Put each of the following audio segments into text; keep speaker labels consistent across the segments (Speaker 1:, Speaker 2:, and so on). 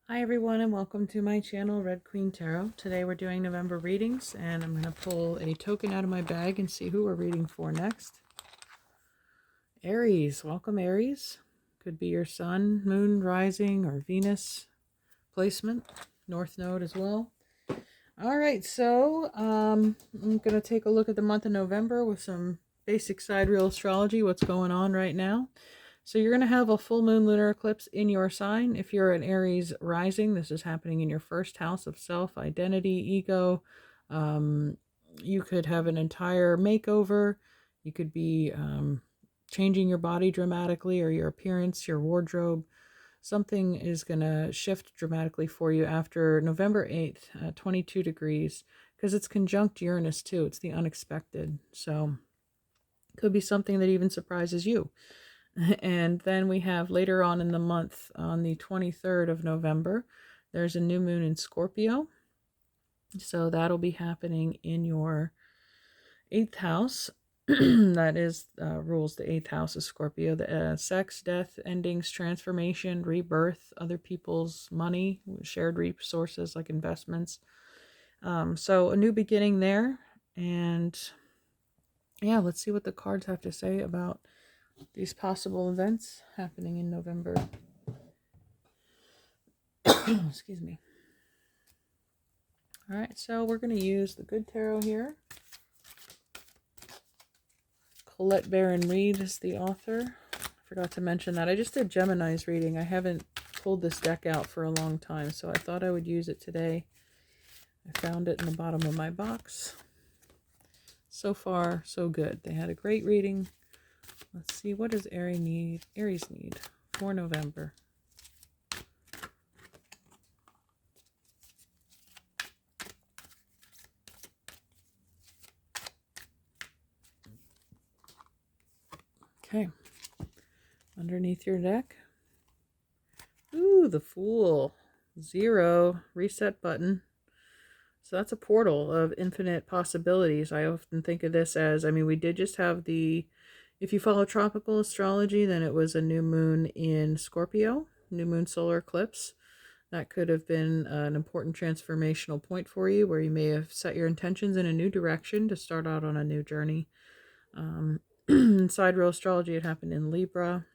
Speaker 1: Hi everyone and welcome to my channel, Red Queen Tarot. Today we're doing November readings and I'm going to pull a token out of my bag and see who we're reading for next. Aries, welcome Aries. Could be your sun, moon, rising, or Venus placement. North node as well. Alright, so I'm going to take a look at the month of November with some basic sidereal astrology, what's going on right now. So you're going to have a full moon lunar eclipse in your sign. If you're an Aries rising, this is happening in your first house of self, identity, ego. You could have an entire makeover. You could be changing your body dramatically or your appearance, your wardrobe. Something is going to shift dramatically for you after November 8th, 22 degrees, because it's conjunct Uranus too. It's the unexpected. So it could be something that even surprises you. And then we have later on in the month, on the 23rd of November, there's a new moon in Scorpio. So that'll be happening in your 8th house. That is, rules the 8th house of Scorpio. The sex, death, endings, transformation, rebirth, other people's money, shared resources like investments. So a new beginning there. And yeah, let's see what the cards have to say about these possible events happening in November. Excuse me. All right, so we're going to use the Good Tarot here. Colette Baron Reed is the author. I forgot to mention that. I just did Gemini's reading. I haven't pulled this deck out for a long time, so I thought I would use it today. I found it in the bottom of my box. So far, so good. They had a great reading. Let's see, what does Aries need for November? Okay. Underneath your deck. Ooh, the Fool. 0. Reset button. So that's a portal of infinite possibilities. I often think of this as, we did just have if you follow tropical astrology, then it was a new moon in Scorpio, new moon solar eclipse. That could have been an important transformational point for you where you may have set your intentions in a new direction to start out on a new journey. In sidereal astrology, it happened in Libra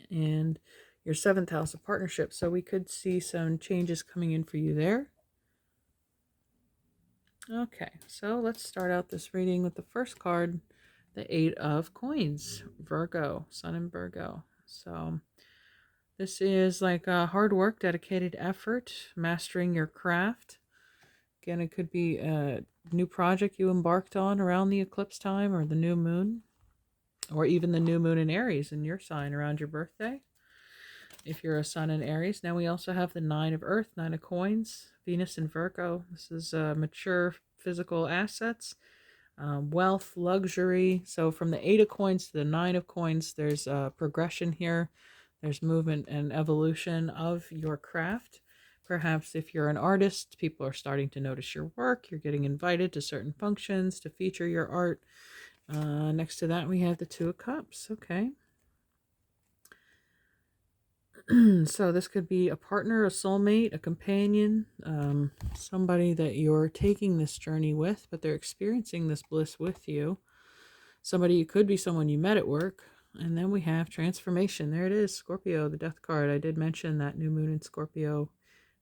Speaker 1: and your 7th house of partnership. So we could see some changes coming in for you there. Okay, so let's start out this reading with the first card, the 8 of Coins, Virgo, Sun in Virgo. So this is like hard work, dedicated effort, mastering your craft. Again, it could be a new project you embarked on around the eclipse time or the new moon, or even the new moon in Aries in your sign around your birthday, if you're a Sun in Aries. Now we also have the 9 of Earth, 9 of Coins, Venus in Virgo. This is mature physical assets, wealth, luxury. So from the 8 of Coins to the 9 of Coins, there's progression here. There's movement and evolution of your craft. Perhaps if you're an artist, people are starting to notice your work. You're getting invited to certain functions to feature your art. Next to that, we have the 2 of Cups. Okay. So this could be a partner, a soulmate, a companion, somebody that you're taking this journey with, but they're experiencing this bliss with you. Somebody, it could be someone you met at work. And then we have transformation. There it is, Scorpio, the death card. I did mention that new moon in Scorpio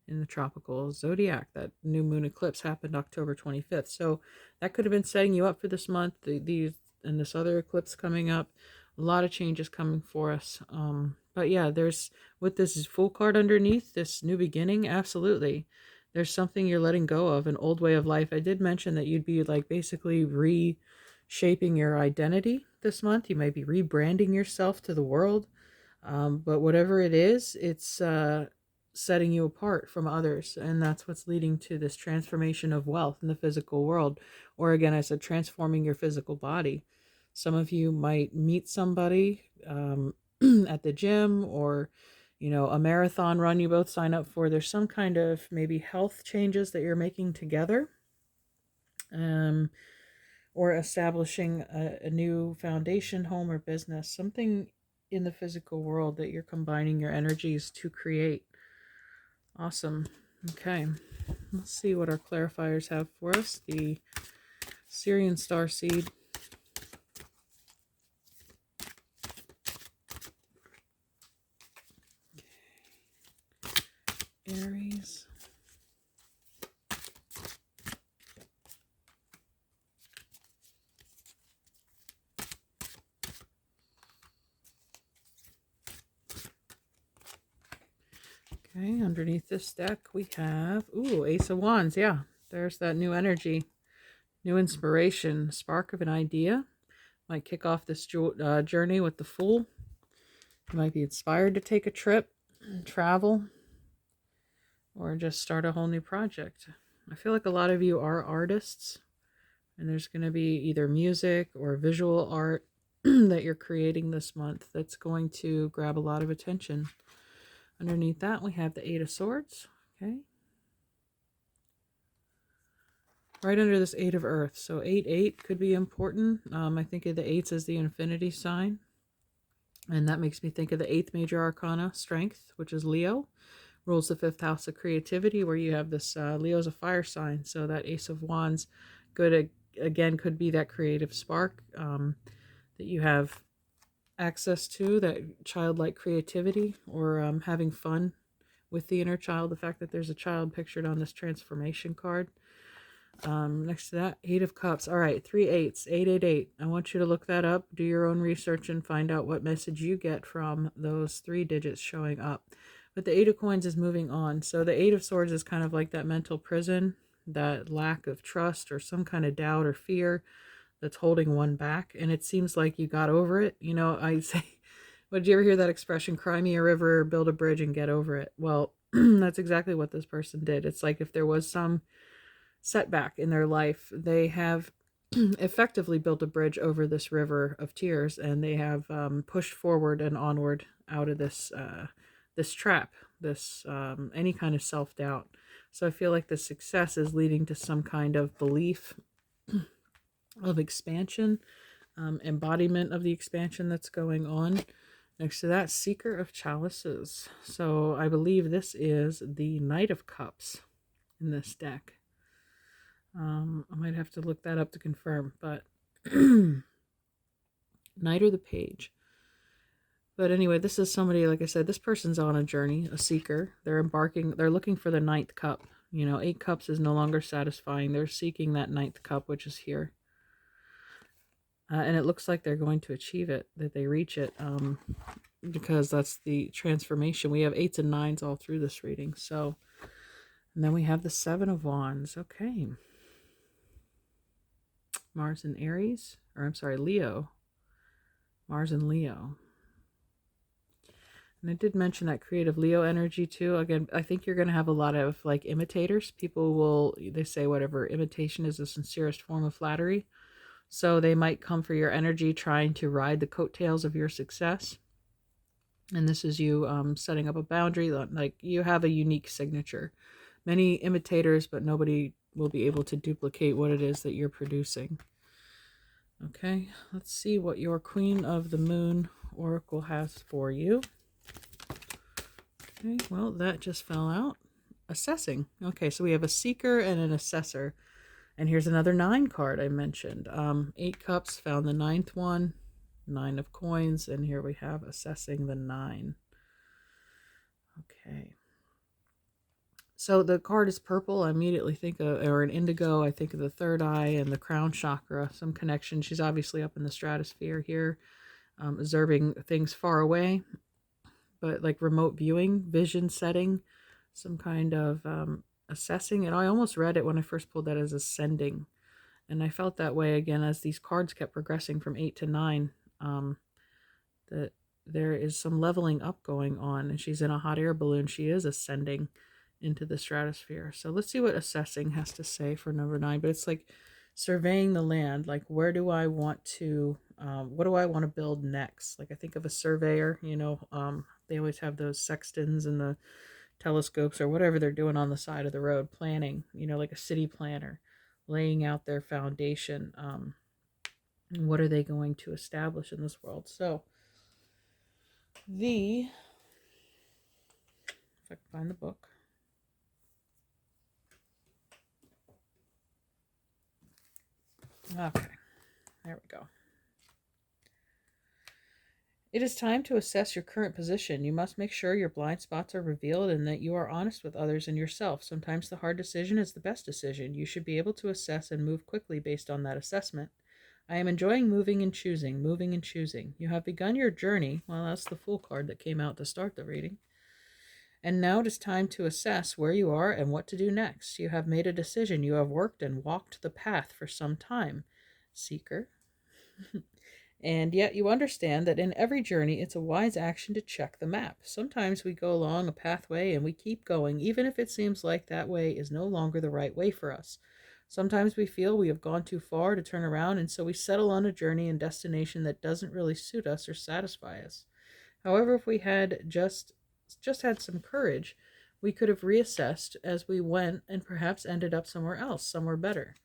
Speaker 1: in the tropical zodiac. That new moon eclipse happened October 25th. So that could have been setting you up for this month. These and this other eclipse coming up. A lot of changes coming for us. But yeah, there's, with this Fool card underneath, this new beginning, absolutely. There's something you're letting go of, an old way of life. I did mention that you'd be like basically reshaping your identity this month. You might be rebranding yourself to the world. But whatever it is, it's setting you apart from others. And that's what's leading to this transformation of wealth in the physical world. Or again, I said transforming your physical body. Some of you might meet somebody at the gym, or a marathon run you both sign up for. There's some kind of maybe health changes that you're making together, or establishing a new foundation, home or business, something in the physical world that you're combining your energies to create. Awesome. Okay. Let's see what our clarifiers have for us. The Syrian starseed. Aries. Okay, underneath this deck we have, ooh, Ace of Wands. Yeah, there's that new energy, new inspiration, spark of an idea. Might kick off this journey with the Fool. You might be inspired to take a trip, travel, or just start a whole new project. I feel like a lot of you are artists, and there's going to be either music or visual art that you're creating this month that's going to grab a lot of attention. Underneath that, we have the Eight of Swords. Okay. Right under this Eight of Earth. So 8-8 could be important. I think of the eights as the infinity sign. And that makes me think of the eighth major arcana, Strength, which is Leo. Rules the fifth house of creativity, where you have this Leo's a fire sign. So that Ace of Wands again could be that creative spark that you have access to, that childlike creativity, or having fun with the inner child. The fact that there's a child pictured on this transformation card. Next to that, Eight of Cups. All right, 3 8s, 888. I want you to look that up, do your own research, and find out what message you get from those 3 digits showing up. But the Eight of Coins is moving on. So the Eight of Swords is kind of like that mental prison, that lack of trust or some kind of doubt or fear that's holding one back. And it seems like you got over it. You know, I say, did you ever hear that expression, cry me a river, build a bridge, and get over it? Well, that's exactly what this person did. It's like if there was some setback in their life, they have effectively built a bridge over this river of tears, and they have pushed forward and onward out of this this trap, this any kind of self-doubt. So I feel like the success is leading to some kind of belief of expansion, embodiment of the expansion that's going on. Next to that, Seeker of Chalices. So I believe this is the Knight of Cups in this deck. I might have to look that up to confirm, but Knight or the Page. But anyway, this is somebody, like I said, this person's on a journey, a seeker. They're looking for the 9th cup. You know, 8 cups is no longer satisfying. They're seeking that 9th cup, which is here. And it looks like they're going to achieve it, that they reach it, because that's the transformation. We have 8s and 9s all through this reading. So, and then we have the 7 of Wands. Okay. Mars and Aries, or I'm sorry, Leo. Mars and Leo. And I did mention that creative Leo energy too. Again, I think you're going to have a lot of like imitators. They say whatever, imitation is the sincerest form of flattery. So they might come for your energy, trying to ride the coattails of your success. And this is you setting up a boundary. Like, you have a unique signature. Many imitators, but nobody will be able to duplicate what it is that you're producing. Okay, let's see what your Queen of the Moon Oracle has for you. Okay, well, that just fell out. Assessing. Okay, so we have a seeker and an assessor. And here's another 9 card I mentioned. 8 cups, found the 9th one. 9 of coins, and here we have assessing the 9. Okay. So the card is purple. I immediately think of, or an indigo, I think of the third eye and the crown chakra, some connection. She's obviously up in the stratosphere here, observing things far away, but like remote viewing, vision setting, some kind of assessing. And I almost read it when I first pulled that as ascending. And I felt that way again as these cards kept progressing from 8 to 9, that there is some leveling up going on. And she's in a hot air balloon. She is ascending into the stratosphere. So let's see what assessing has to say for number 9. But it's like surveying the land. Like, where do I want to, what do I want to build next? Like, I think of a surveyor, you know, they always have those sextants and the telescopes or whatever they're doing on the side of the road, planning, you know, like a city planner, laying out their foundation. And what are they going to establish in this world? So if I can find the book. Okay, there we go. It is time to assess your current position. You must make sure your blind spots are revealed and that you are honest with others and yourself. Sometimes the hard decision is the best decision. You should be able to assess and move quickly based on that assessment. I am enjoying moving and choosing, moving and choosing. You have begun your journey. Well, that's the Fool card that came out to start the reading. And now it is time to assess where you are and what to do next. You have made a decision. You have worked and walked the path for some time, Seeker. And yet you understand that in every journey, it's a wise action to check the map. Sometimes we go along a pathway and we keep going, even if it seems like that way is no longer the right way for us. Sometimes we feel we have gone too far to turn around, and so we settle on a journey and destination that doesn't really suit us or satisfy us. However, if we had just had some courage, we could have reassessed as we went and perhaps ended up somewhere else, somewhere better.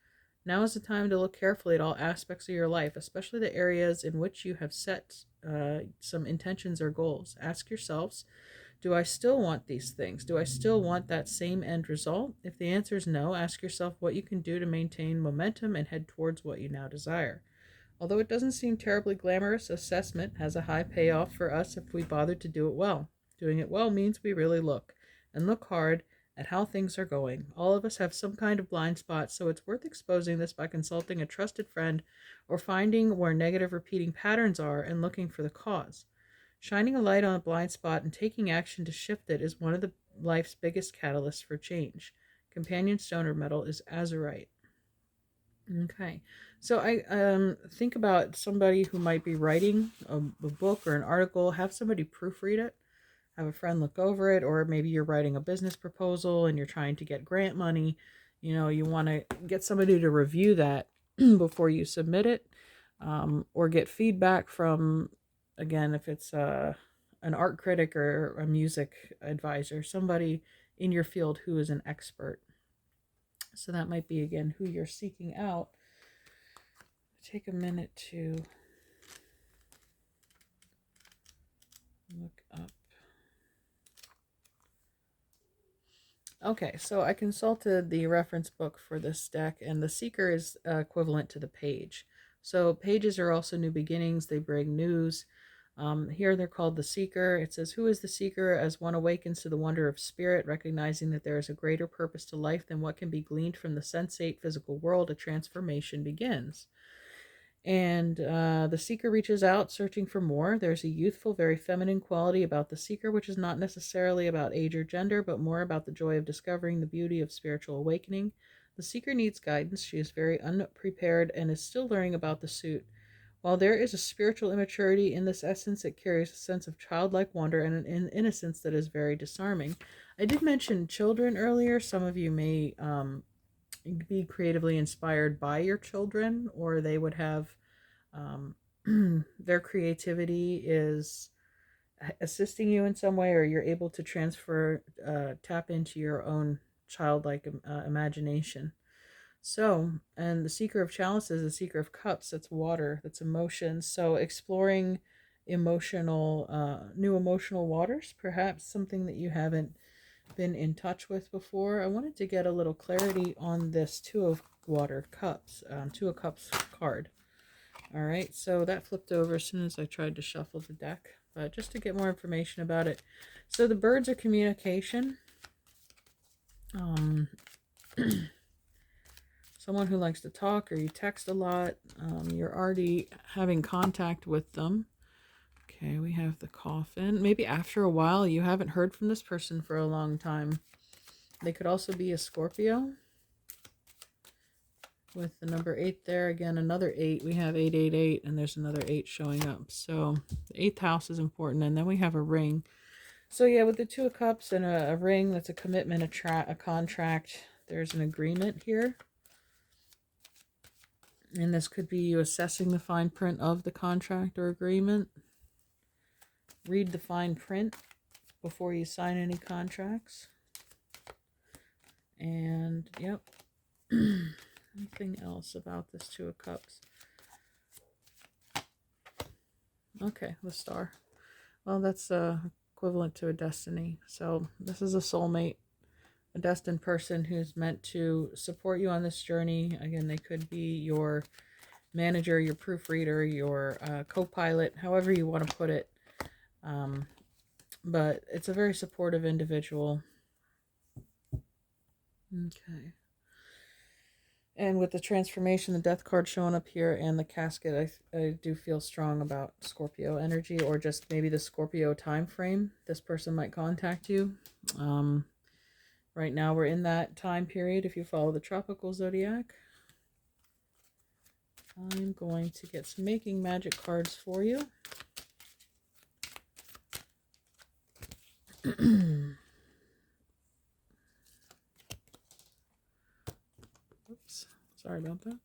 Speaker 1: Now is the time to look carefully at all aspects of your life, especially the areas in which you have set some intentions or goals. Ask yourselves, do I still want these things? Do I still want that same end result? If the answer is no, ask yourself what you can do to maintain momentum and head towards what you now desire. Although it doesn't seem terribly glamorous, assessment has a high payoff for us if we bother to do it well. Doing it well means we really look, and look hard, at how things are going. All of us have some kind of blind spot, so it's worth exposing this by consulting a trusted friend or finding where negative repeating patterns are and looking for the cause. Shining a light on a blind spot and taking action to shift it is one of the life's biggest catalysts for change. Companion stone or metal is azurite. Okay, so I think about somebody who might be writing a book or an article. Have somebody proofread it. Have a friend look over it, or maybe you're writing a business proposal and you're trying to get grant money. You want to get somebody to review that before you submit it, or get feedback from, again, if it's an art critic or a music advisor, somebody in your field who is an expert. So that might be, again, who you're seeking out. Take a minute to look up. Okay, so I consulted the reference book for this deck, and the Seeker is equivalent to the Page. So pages are also new beginnings. They bring news. Here they're called the Seeker. It says, who is the Seeker? As one awakens to the wonder of spirit, recognizing that there is a greater purpose to life than what can be gleaned from the sensate physical world, a transformation begins. And the Seeker reaches out, searching for more. There's a youthful, very feminine quality about the Seeker, which is not necessarily about age or gender, but more about the joy of discovering the beauty of spiritual awakening. The Seeker needs guidance. She is very unprepared and is still learning about the suit. While there is a spiritual immaturity in this essence, it carries a sense of childlike wonder and an innocence that is very disarming. I did mention children earlier. Some of you may be creatively inspired by your children, or they would have their creativity is assisting you in some way, or you're able to tap into your own childlike imagination. So, and the Seeker of Chalices, the Seeker of Cups, that's water, that's emotions. So exploring new emotional waters, perhaps something that you haven't been in touch with before. I wanted to get a little clarity on this Two of Cups card. All right, so that flipped over as soon as I tried to shuffle the deck, but just to get more information about it. So the birds are communication. Someone who likes to talk, or you text a lot. You're already having contact with them. Okay, we have the Coffin. Maybe after a while, you haven't heard from this person for a long time. They could also be a Scorpio. With the number 8 there, again, another 8. We have 888, and there's another 8 showing up. So the 8th house is important, and then we have a ring. So yeah, with the Two of Cups and a ring, that's a commitment, a contract. There's an agreement here. And this could be you assessing the fine print of the contract or agreement. Read the fine print before you sign any contracts. And, yep. Anything else about this Two of Cups? Okay, the Star. Well, that's equivalent to a destiny. So this is a soulmate, a destined person who's meant to support you on this journey. Again, they could be your manager, your proofreader, your co-pilot, however you want to put it. But it's a very supportive individual. Okay. And with the transformation, the death card showing up here and the casket, I do feel strong about Scorpio energy, or just maybe the Scorpio time frame. This person might contact you. Right now we're in that time period if you follow the tropical zodiac. I'm going to get some making magic cards for you. Oops, sorry about that.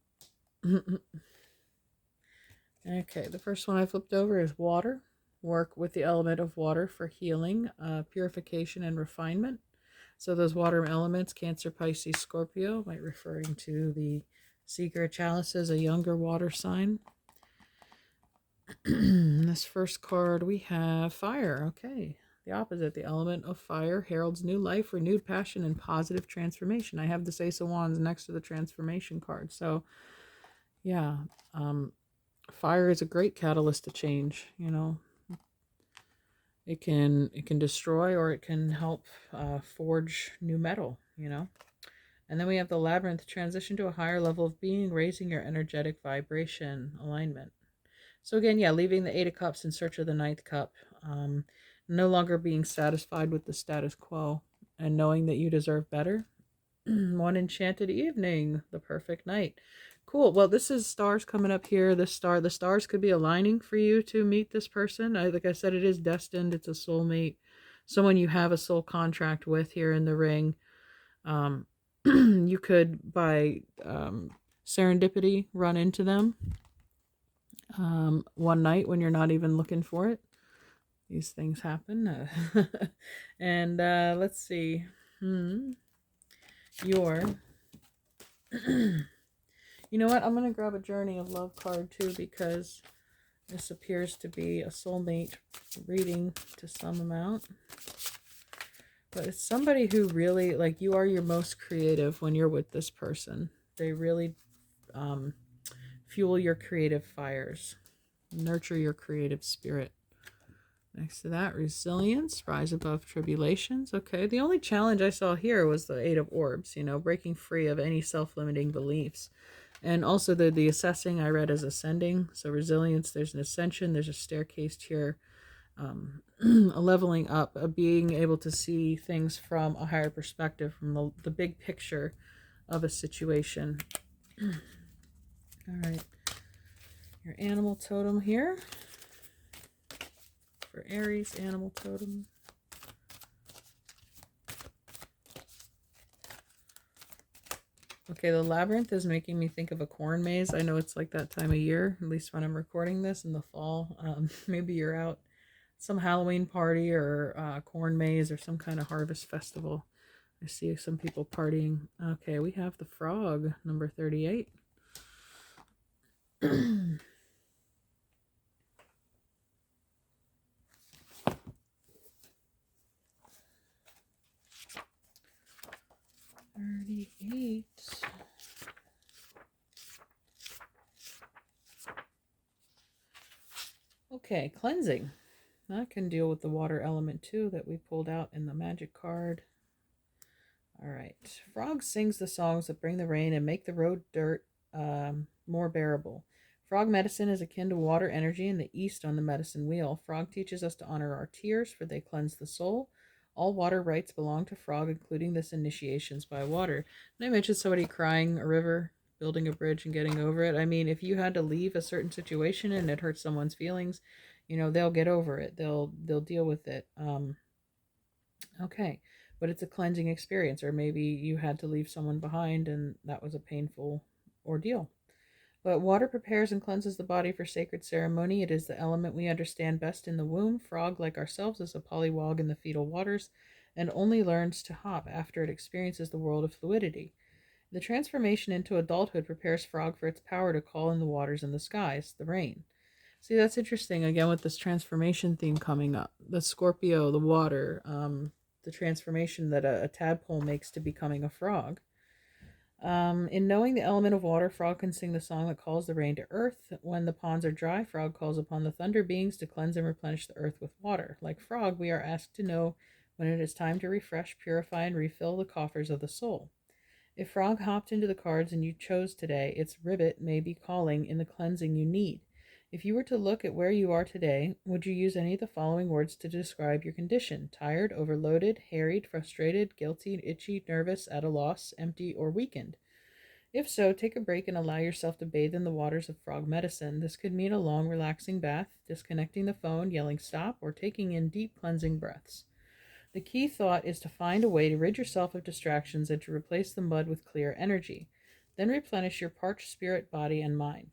Speaker 1: Okay, the first one I flipped over is water. Work with the element of water for healing, purification, and refinement. So those water elements, Cancer, Pisces, Scorpio, might referring to the Seeker Chalice as a younger water sign. This first card we have fire. Okay, the opposite, the element of fire heralds new life, renewed passion, and positive transformation. I have the Ace of Wands next to the transformation card. So yeah, fire is a great catalyst to change. You know, it can destroy, or it can help forge new metal. You know. And then we have the labyrinth, transition to a higher level of being, raising your energetic vibration alignment. So again, yeah, leaving the Eight of Cups in search of the Ninth Cup. No longer being satisfied with the status quo and knowing that you deserve better. One enchanted evening, the perfect night. Cool. Well, this is stars coming up here. The stars could be aligning for you to meet this person. Like I said, it is destined. It's a soulmate, someone you have a soul contract with here in the ring. You could, by serendipity, run into them one night when you're not even looking for it. These things happen. And let's see. Your you know what? I'm going to grab a Journey of Love card too, because this appears to be a soulmate reading to some amount. But it's somebody who really, like, you are your most creative when you're with this person. They really fuel your creative fires, nurture your creative spirit. Next to that, resilience, rise above tribulations. Okay, the only challenge I saw here was the Eight of Orbs, you know, breaking free of any self-limiting beliefs. And also the assessing I read as ascending. So resilience, there's an ascension, there's a staircase here. A leveling up, a being able to see things from a higher perspective, from the big picture of a situation. All right, your animal totem here for Aries, animal totem. Okay, the labyrinth is making me think of a corn maze. I know it's like that time of year, at least when I'm recording this in the fall. Maybe you're out some Halloween party or corn maze or some kind of harvest festival. I see some people partying. Okay, we have the frog, number 38. 38. Okay, cleansing. That can deal with the water element too that we pulled out in the magic card. All right. Frog sings the songs that bring the rain and make the road dirt more bearable. Frog medicine is akin to water energy in the east on the medicine wheel. Frog teaches us to honor our tears, for they cleanse the soul. All water rights belong to Frog, including this initiations by water. And I mentioned somebody crying a river, building a bridge, and getting over it. I mean, if you had to leave a certain situation and it hurts someone's feelings, you know, they'll get over it. They'll deal with it. Okay, but it's a cleansing experience, or maybe you had to leave someone behind and that was a painful ordeal. But water prepares and cleanses the body for sacred ceremony. It is the element we understand best in the womb. Frog, like ourselves, is a polywog in the fetal waters and only learns to hop after it experiences the world of fluidity. The transformation into adulthood prepares Frog for its power to call in the waters and the skies, the rain. See, that's interesting, again, with this transformation theme coming up. The Scorpio, the water, the transformation that a tadpole makes to becoming a frog. In knowing the element of water, Frog can sing the song that calls the rain to earth. When the ponds are dry, Frog calls upon the thunder beings to cleanse and replenish the earth with water. Like Frog, we are asked to know when it is time to refresh, purify, and refill the coffers of the soul. If Frog hopped into the cards and you chose today, its ribbit may be calling in the cleansing you need. If you were to look at where you are today, would you use any of the following words to describe your condition? Tired, overloaded, harried, frustrated, guilty, itchy, nervous, at a loss, empty, or weakened? If so, take a break and allow yourself to bathe in the waters of frog medicine. This could mean a long, relaxing bath, disconnecting the phone, yelling stop, or taking in deep, cleansing breaths. The key thought is to find a way to rid yourself of distractions and to replace the mud with clear energy. Then replenish your parched spirit, body, and mind.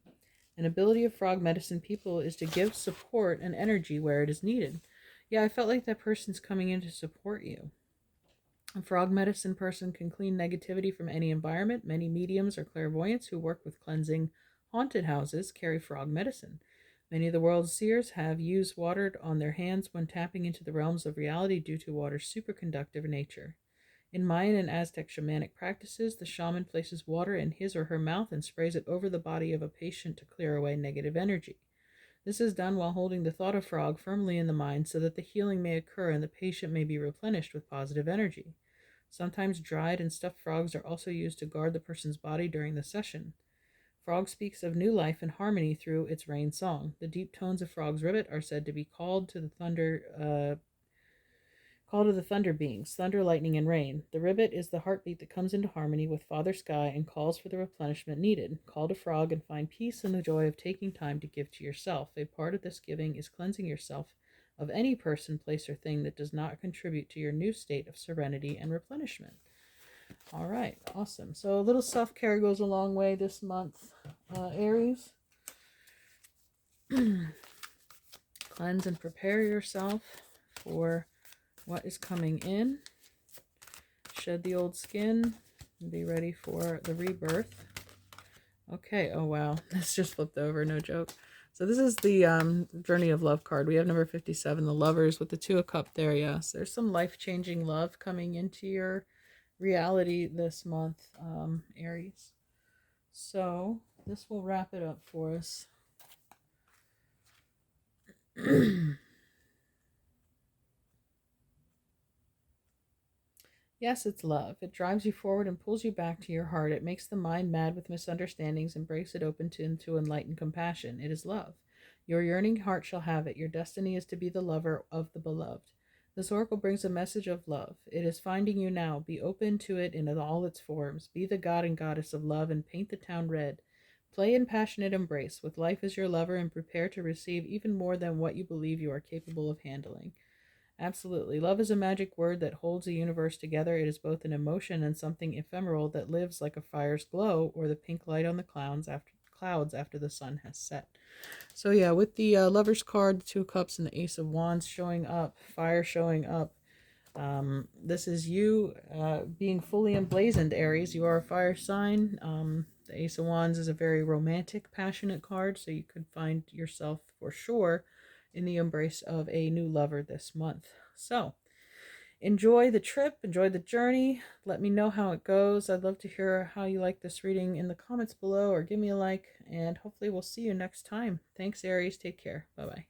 Speaker 1: An ability of frog medicine people is to give support and energy where it is needed. Yeah, I felt like that person's coming in to support you. A frog medicine person can clean negativity from any environment. Many mediums or clairvoyants who work with cleansing haunted houses carry frog medicine. Many of the world's seers have used water on their hands when tapping into the realms of reality due to water's superconductive nature. In Mayan and Aztec shamanic practices, the shaman places water in his or her mouth and sprays it over the body of a patient to clear away negative energy. This is done while holding the thought of frog firmly in the mind so that the healing may occur and the patient may be replenished with positive energy. Sometimes dried and stuffed frogs are also used to guard the person's body during the session. Frog speaks of new life and harmony through its rain song. The deep tones of Frog's ribbit are said to be called to the thunder beings, thunder, lightning, and rain. The ribbit is the heartbeat that comes into harmony with Father Sky and calls for the replenishment needed. Call to Frog and find peace and the joy of taking time to give to yourself. A part of this giving is cleansing yourself of any person, place, or thing that does not contribute to your new state of serenity and replenishment. All right, awesome. So a little self-care goes a long way this month, Aries. Cleanse and prepare yourself for what is coming in. Shed the old skin and be ready for the rebirth. Okay, oh wow, this just flipped over, no joke. So this is the Journey of Love card. We have number 57, the Lovers, with the Two of Cups there. Yes, there's some life-changing love coming into your reality this month, Aries. So this will wrap it up for us. Yes, it's love. It drives you forward and pulls you back to your heart. It makes the mind mad with misunderstandings and breaks it open into enlightened compassion. It is love. Your yearning heart shall have it. Your destiny is to be the lover of the beloved. This oracle brings a message of love. It is finding you now. Be open to it in all its forms. Be the god and goddess of love and paint the town red. Play in passionate embrace with life as your lover and prepare to receive even more than what you believe you are capable of handling. Absolutely. Love is a magic word that holds the universe together. It is both an emotion and something ephemeral that lives like a fire's glow or the pink light on the clouds after the sun has set. So yeah, with the Lover's card, the Two of Cups, and the Ace of Wands showing up, fire showing up, this is you being fully emblazoned, Aries. You are a fire sign. The Ace of Wands is a very romantic, passionate card, so you could find yourself for sure in the embrace of a new lover this month. So enjoy the trip, enjoy the journey. Let me know how it goes. I'd love to hear how you like this reading in the comments below, or give me a like, and hopefully we'll see you next time. Thanks, Aries. Take care. Bye-bye.